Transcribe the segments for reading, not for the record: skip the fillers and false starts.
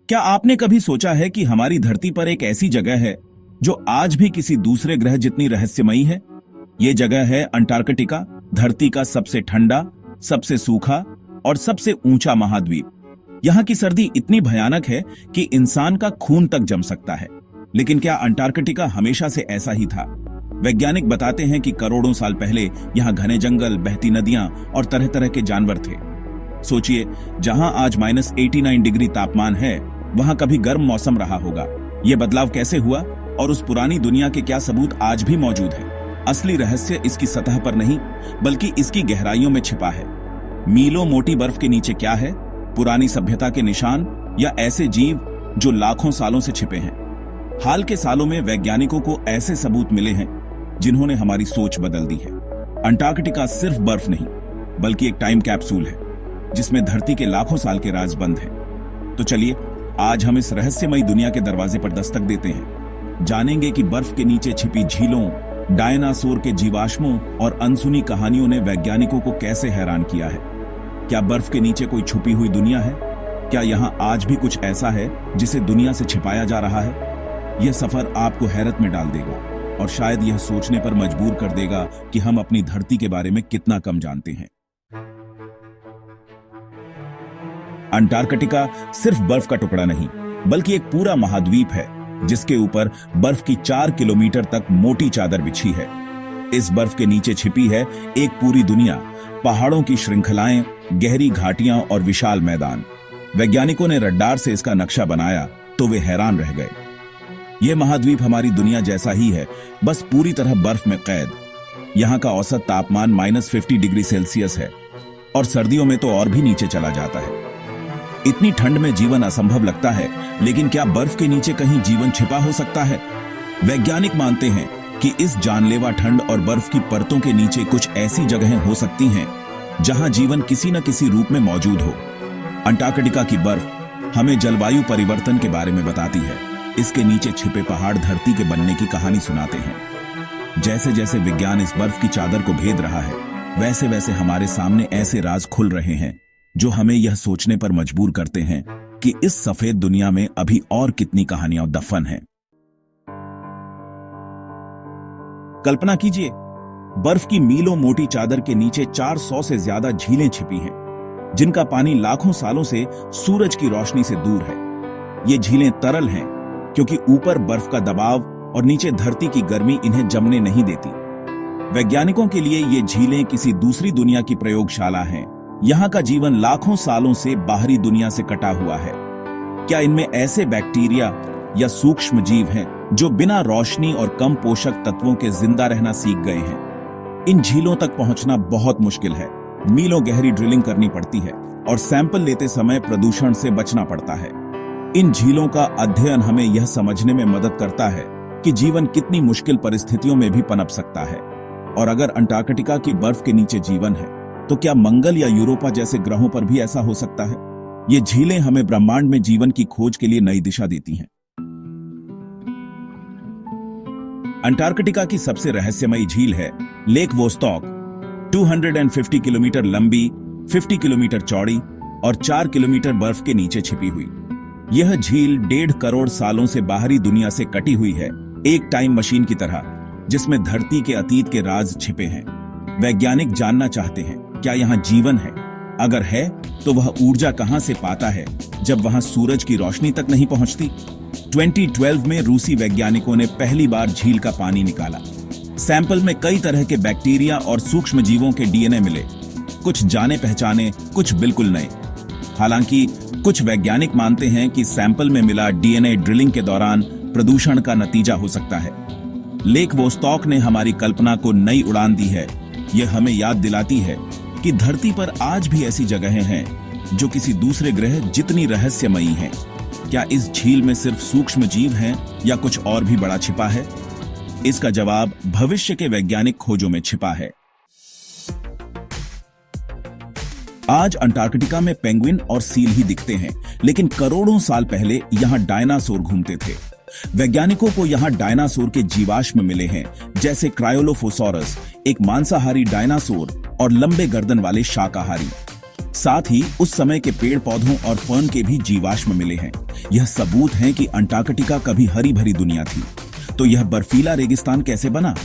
क्या आपने कभी सोचा है कि हमारी धरती पर एक ऐसी जगह है जो आज भी किसी दूसरे ग्रह जितनी रहस्यमयी है? ये जगह है अंटार्कटिका, धरती का सबसे ठंडा, सबसे सूखा और सबसे ऊंचा महाद्वीप। यहाँ की सर्दी इतनी भयानक है कि इंसान का खून तक जम सकता है। लेकिन क्या अंटार्कटिका हमेशा से ऐसा ही था? वैज्ञानिक बताते हैं कि करोड़ों साल पहले यहाँ घने जंगल, बहती नदियां और तरह तरह के जानवर थे। सोचिए, जहां आज -89 डिग्री तापमान है, वहां कभी गर्म मौसम रहा होगा। ये बदलाव कैसे हुआ और उस पुरानी दुनिया के क्या सबूत आज भी मौजूद है? असली रहस्य इसकी सतह पर नहीं, बल्कि इसकी गहराइयों में छिपा है। मीलों मोटी बर्फ के नीचे क्या है? पुरानी सभ्यता के निशान या ऐसे जीव जो लाखों सालों से छिपे हैं? हाल के सालों में वैज्ञानिकों को ऐसे सबूत मिले हैं जिन्होंने हमारी सोच बदल दी है। अंटार्कटिका सिर्फ बर्फ नहीं, बल्कि एक टाइम कैप्सूल है जिसमें धरती के लाखों साल के राज बंद हैं। तो चलिए, आज हम इस रहस्यमयी दुनिया के दरवाजे पर दस्तक देते हैं। जानेंगे कि बर्फ के नीचे छिपी झीलों, डायनासोर के जीवाश्मों और अनसुनी कहानियों ने वैज्ञानिकों को कैसे हैरान किया है। क्या बर्फ के नीचे कोई छुपी हुई दुनिया है? क्या यहाँ आज भी कुछ ऐसा है जिसे दुनिया से छिपाया जा रहा है? यह सफर आपको हैरत में डाल देगा और शायद यह सोचने पर मजबूर कर देगा कि हम अपनी धरती के बारे में कितना कम जानते हैं। अंटार्कटिका सिर्फ बर्फ का टुकड़ा नहीं, बल्कि एक पूरा महाद्वीप है जिसके ऊपर बर्फ की 4 किलोमीटर तक मोटी चादर बिछी है। इस बर्फ के नीचे छिपी है एक पूरी दुनिया, पहाड़ों की श्रृंखलाएं, गहरी घाटियां और विशाल मैदान। वैज्ञानिकों ने रडार से इसका नक्शा बनाया तो वे हैरान रह गए। यह महाद्वीप हमारी दुनिया जैसा ही है, बस पूरी तरह बर्फ में कैद। यहाँ का औसत तापमान -50 डिग्री सेल्सियस है और सर्दियों में तो और भी नीचे चला जाता है। इतनी ठंड में जीवन असंभव लगता है, लेकिन क्या बर्फ के नीचे कहीं जीवन छिपा हो सकता है? वैज्ञानिक मानते हैं कि इस जानलेवा ठंड और बर्फ की परतों के नीचे कुछ ऐसी जगहें हो सकती हैं जहां जीवन किसी न किसी रूप में मौजूद हो। अंटार्कटिका की बर्फ हमें जलवायु परिवर्तन के बारे में बताती है। इसके नीचे छिपे पहाड़ धरती के बनने की कहानी सुनाते हैं। जैसे जैसे विज्ञान इस बर्फ की चादर को भेद रहा है, वैसे वैसे हमारे सामने ऐसे राज खुल रहे हैं जो हमें यह सोचने पर मजबूर करते हैं कि इस सफेद दुनिया में अभी और कितनी कहानियां दफन हैं। कल्पना कीजिए, बर्फ की मीलों मोटी चादर के नीचे 400 से ज्यादा झीलें छिपी हैं, जिनका पानी लाखों सालों से सूरज की रोशनी से दूर है। ये झीलें तरल हैं क्योंकि ऊपर बर्फ का दबाव और नीचे धरती की गर्मी इन्हें जमने नहीं देती। वैज्ञानिकों के लिए ये झीलें किसी दूसरी दुनिया की प्रयोगशाला हैं। यहाँ का जीवन लाखों सालों से बाहरी दुनिया से कटा हुआ है। क्या इनमें ऐसे बैक्टीरिया या सूक्ष्म जीव हैं जो बिना रोशनी और कम पोषक तत्वों के जिंदा रहना सीख गए हैं? इन झीलों तक पहुंचना बहुत मुश्किल है। मीलों गहरी ड्रिलिंग करनी पड़ती है और सैंपल लेते समय प्रदूषण से बचना पड़ता है। इन झीलों का अध्ययन हमें यह समझने में मदद करता है कि जीवन कितनी मुश्किल परिस्थितियों में भी पनप सकता है। और अगर अंटार्कटिका की बर्फ के नीचे जीवन है, तो क्या मंगल या यूरोपा जैसे ग्रहों पर भी ऐसा हो सकता है? ये झीलें हमें ब्रह्मांड में जीवन की खोज के लिए नई दिशा देती हैं। अंटार्कटिका की सबसे रहस्यमयी झील है लेक वोस्टॉक। 250 किलोमीटर लंबी, 50 किलोमीटर चौड़ी और 4 किलोमीटर बर्फ के नीचे छिपी हुई यह झील 1.5 करोड़ सालों से बाहरी दुनिया से कटी हुई है, एक टाइम मशीन की तरह, जिसमें धरती के अतीत के राज छिपे हैं। वैज्ञानिक जानना चाहते हैं, क्या यहाँ जीवन है? अगर है, तो वह ऊर्जा कहां से पाता है जब वहां सूरज की रोशनी तक नहीं पहुंचती? 2012 में रूसी वैज्ञानिकों ने पहली बार झील का पानी निकाला। सैंपल में कई तरह के बैक्टीरिया और सूक्ष्म जीवों के डीएनए मिले, कुछ जाने पहचाने, कुछ बिल्कुल नए। हालांकि कुछ वैज्ञानिक मानते हैं कि सैंपल में मिला डीएनए ड्रिलिंग के दौरान प्रदूषण का नतीजा हो सकता है। लेक वोस्टॉक ने हमारी कल्पना को नई उड़ान दी है। यह हमें याद दिलाती है कि धरती पर आज भी ऐसी जगहें हैं जो किसी दूसरे ग्रह जितनी रहस्यमयी हैं। क्या इस झील में सिर्फ सूक्ष्म जीव हैं या कुछ और भी बड़ा छिपा है? इसका जवाब भविष्य के वैज्ञानिक खोजों में छिपा है। आज अंटार्कटिका में पेंगुइन और सील ही दिखते हैं, लेकिन करोड़ों साल पहले यहां डायनासोर घूमते थे। वैज्ञानिकों को यहां डायनासोर के जीवाश्म मिले हैं, जैसे क्रायोलोफोसॉरस, एक मांसाहारी डायनासोर, और लंबे गर्दन वाले शाकाहारी। साथ ही उस समय के पेड़ पौधों और फर्न के भी जीवाश्म मिले हैं। यह सबूत है कि अंटार्कटिका कभी हरी भरी दुनिया थी। तो यह बर्फीला रेगिस्तान कैसे बना?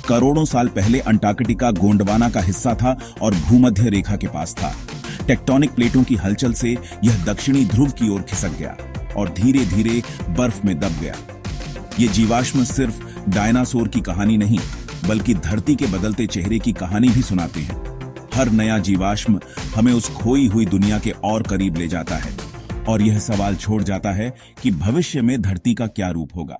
करोड़ों साल पहले अंटार्कटिका गोंडवाना का हिस्सा था और भूमध्य रेखा के पास था। टेक्टोनिक प्लेटों की हलचल से यह दक्षिणी ध्रुव की ओर खिसक गया और धीरे धीरे बर्फ में दब गया। ये जीवाश्म सिर्फ डायनासोर की कहानी नहीं, बल्कि धरती के बदलते चेहरे की कहानी भी सुनाते हैं। हर नया जीवाश्म हमें उस खोई हुई दुनिया के और करीब ले जाता है और यह सवाल छोड़ जाता है कि भविष्य में धरती का क्या रूप होगा।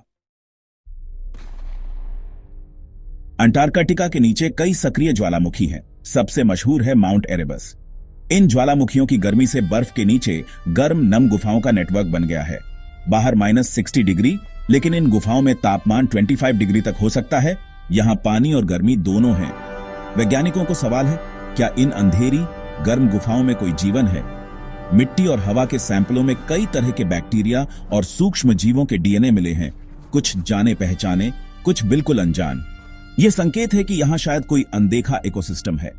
अंटार्कटिका के नीचे कई सक्रिय ज्वालामुखी हैं। सबसे मशहूर है माउंट एरेबस। इन ज्वालामुखियों की गर्मी से बर्फ के नीचे गर्म नम गुफाओं का नेटवर्क बन गया है। बाहर -60 डिग्री, लेकिन इन गुफाओं में तापमान 25 डिग्री तक हो सकता है। यहाँ पानी और गर्मी दोनों हैं। वैज्ञानिकों को सवाल है, क्या इन अंधेरी गर्म गुफाओं में कोई जीवन है? मिट्टी और हवा के सैंपलों में कई तरह के बैक्टीरिया और सूक्ष्म जीवों के डीएनए मिले हैं, कुछ जाने पहचाने, कुछ बिल्कुल अनजान। यह संकेत है कि यहाँ शायद कोई अनदेखा इकोसिस्टम है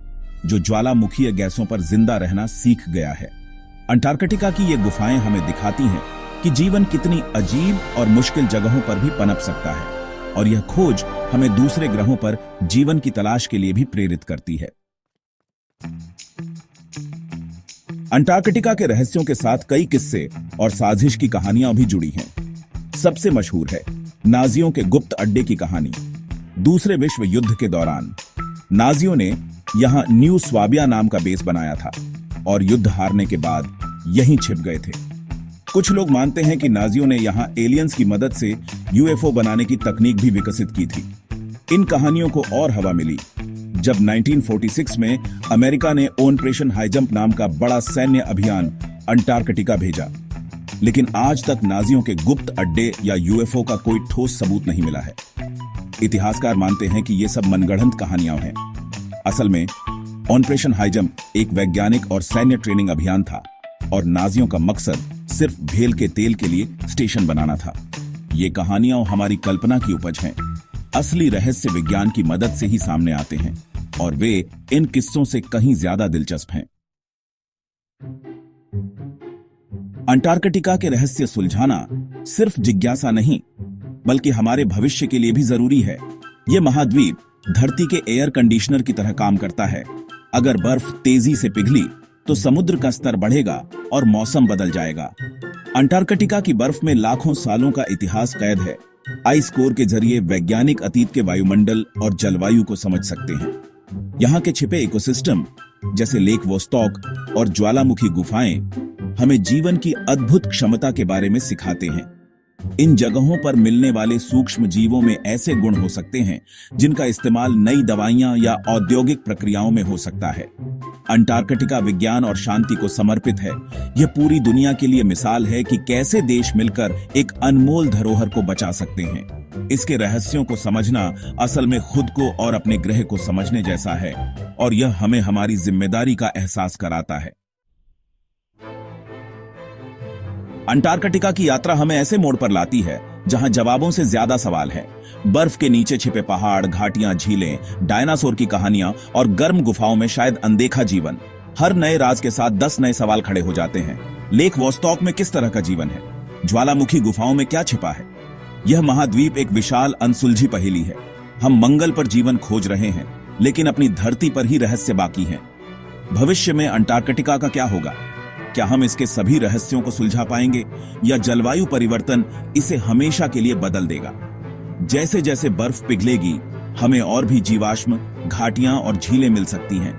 जो ज्वालामुखीय गैसों पर जिंदा रहना सीख गया है। अंटार्कटिका की ये गुफाएं हमें दिखाती हैं कि जीवन कितनी अजीब और मुश्किल जगहों पर भी पनप सकता है, और यह खोज हमें दूसरे ग्रहों पर जीवन की तलाश के लिए भी प्रेरित करती है। अंटार्कटिका के रहस्यों के साथ कई किस्से और साजिश की कहानियां भी जुड़ी हैं। सबसे मशहूर है नाजियों के गुप्त अड्डे की कहानी। दूसरे विश्व युद्ध के दौरान नाजियों ने यहां न्यू स्वाबिया नाम का बेस बनाया था और युद्ध हारने के बाद यहीं छिप गए थे। कुछ लोग मानते हैं कि नाजियों ने यहां एलियंस की मदद से यूएफओ बनाने की तकनीक भी विकसित की थी। इन कहानियों को और हवा मिली जब 1946 में अमेरिका ने ऑपरेशन हाईजंप नाम का बड़ा सैन्य अभियान अंटार्कटिका भेजा। लेकिन आज तक नाजियों के गुप्त अड्डे या यूएफओ का कोई ठोस सबूत नहीं मिला है। इतिहासकार मानते हैं कि ये सब मनगढ़ंत कहानियां हैं। असल में ऑपरेशन हाईजंप एक वैज्ञानिक और सैन्य ट्रेनिंग अभियान था और नाजियों का मकसद सिर्फ भेल के तेल के लिए स्टेशन बनाना था। ये कहानियां हमारी कल्पना की उपज हैं। असली रहस्य विज्ञान की मदद से ही सामने आते हैं और वे इन किस्सों से कहीं ज्यादा दिलचस्प हैं। अंटार्कटिका के रहस्य सुलझाना सिर्फ जिज्ञासा नहीं, बल्कि हमारे भविष्य के लिए भी जरूरी है। यह महाद्वीप धरती के एयर कंडीशनर की तरह काम करता है। अगर बर्फ तेजी से पिघली तो समुद्र का स्तर बढ़ेगा और मौसम बदल जाएगा। अंटार्कटिका की बर्फ में लाखों सालों का इतिहास कैद है। आइस कोर के जरिए वैज्ञानिक अतीत के वायुमंडल और जलवायु को समझ सकते हैं। यहाँ के छिपे इकोसिस्टम जैसे लेक वोस्टॉक और ज्वालामुखी गुफाएं हमें जीवन की अद्भुत क्षमता के बारे में सिखाते हैं। इन जगहों पर मिलने वाले सूक्ष्म जीवों में ऐसे गुण हो सकते हैं जिनका इस्तेमाल नई दवाइयां या औद्योगिक प्रक्रियाओं में हो सकता है। अंटार्कटिका विज्ञान और शांति को समर्पित है। यह पूरी दुनिया के लिए मिसाल है कि कैसे देश मिलकर एक अनमोल धरोहर को बचा सकते हैं। इसके रहस्यों को समझना असल में खुद को और अपने ग्रह को समझने जैसा है, और यह हमें हमारी जिम्मेदारी का एहसास कराता है। अंटार्कटिका की यात्रा हमें ऐसे मोड़ पर लाती है जहां जवाबों से ज्यादा सवाल है। बर्फ के नीचे छिपे पहाड़, घाटियां, झीलें, डायनासोर की कहानियां और गर्म गुफाओं में शायद अनदेखा जीवन। हर नए राज के साथ 10 नए सवाल खड़े हो जाते हैं। लेक वोस्टॉक में किस तरह का जीवन है? ज्वालामुखी गुफाओं में क्या छिपा है? यह महाद्वीप एक विशाल अनसुलझी पहेली है। हम मंगल पर जीवन खोज रहे हैं, लेकिन अपनी धरती पर ही रहस्य बाकी हैं। भविष्य में अंटार्कटिका का क्या होगा? क्या हम इसके सभी रहस्यों को सुलझा पाएंगे, या जलवायु परिवर्तन इसे हमेशा के लिए बदल देगा? जैसे जैसे बर्फ पिघलेगी, हमें और भी जीवाश्म, घाटियां और झीलें मिल सकती हैं,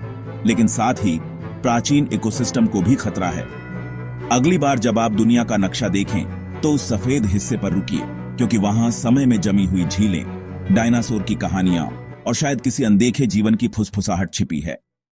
लेकिन साथ ही प्राचीन इकोसिस्टम को भी खतरा है। अगली बार जब आप दुनिया का नक्शा देखें तो उस सफेद हिस्से पर रुकिए, क्योंकि वहां समय में जमी हुई झीलें, डायनासोर की कहानियां और शायद किसी अनदेखे जीवन की फुसफुसाहट छिपी है।